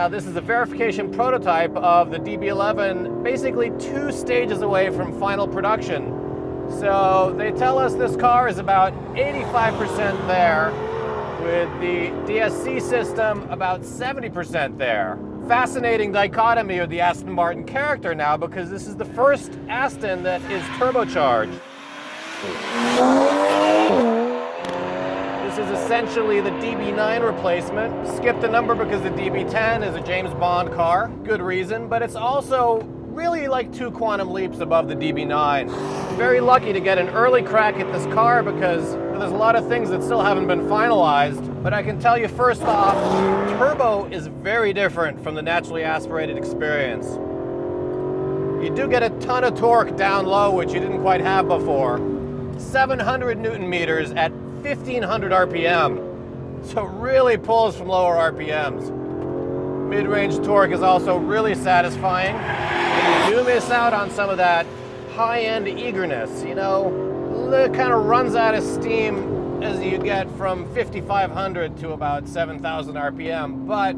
this is a verification prototype of the DB11, basically 2 stages away from final production. So they tell us this car is about 85% there, with the DSC system about 70% there. Fascinating dichotomy of the Aston Martin character now, because this is the first Aston that is turbocharged. This is essentially the DB9 replacement. Skipped a number because the DB10 is a James Bond car. Good reason, but it's also really like 2 quantum leaps above the DB9. Very lucky to get an early crack at this car because there's a lot of things that still haven't been finalized. But I can tell you first off, turbo is very different from the naturally aspirated experience. You do get a ton of torque down low, which you didn't quite have before. 700 Newton meters at 1500 RPM. So it really pulls from lower RPMs. Mid-range torque is also really satisfying. And you do miss out on some of that high-end eagerness, you know, it kind of runs out of steam as you get from 5,500 to about 7,000 RPM, but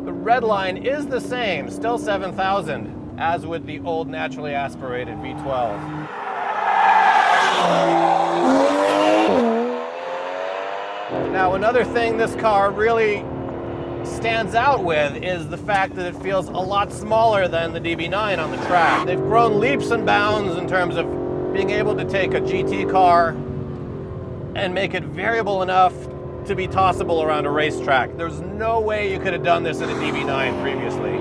the red line is the same, still 7,000, as with the old naturally aspirated V12. Now, another thing this car really stands out with is the fact that it feels a lot smaller than the DB9 on the track. They've grown leaps and bounds in terms of being able to take a GT car and make it variable enough to be tossable around a racetrack. There's no way you could have done this in a DB9 previously.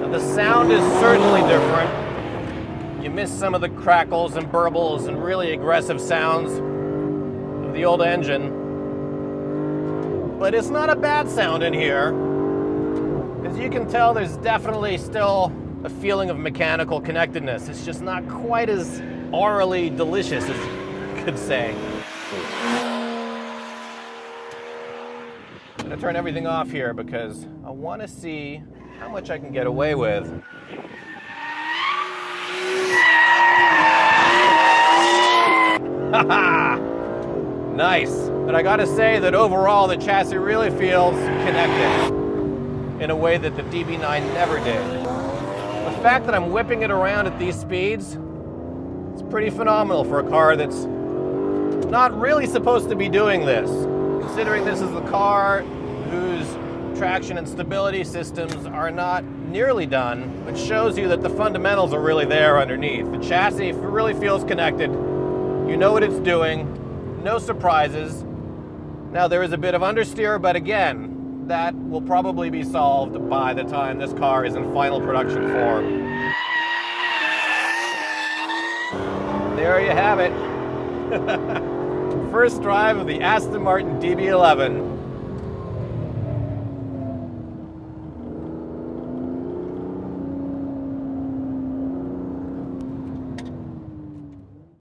Now, the sound is certainly different. You miss some of the crackles and burbles and really aggressive sounds of the old engine. But it's not a bad sound in here. As you can tell, there's definitely still a feeling of mechanical connectedness. It's just not quite as orally delicious as you could say. I'm gonna turn everything off here because I want to see how much I can get away with. Haha! Nice. But I gotta say that overall the chassis really feels connected in a way that the DB9 never did. The fact that I'm whipping it around at these speeds is pretty phenomenal for a car that's not really supposed to be doing this. Considering this is the car whose traction and stability systems are not nearly done, which shows you that the fundamentals are really there underneath. The chassis really feels connected. You know what it's doing. No surprises. Now there is a bit of understeer, but again, that will probably be solved by the time this car is in final production form. There you have it. First drive of the Aston Martin DB11.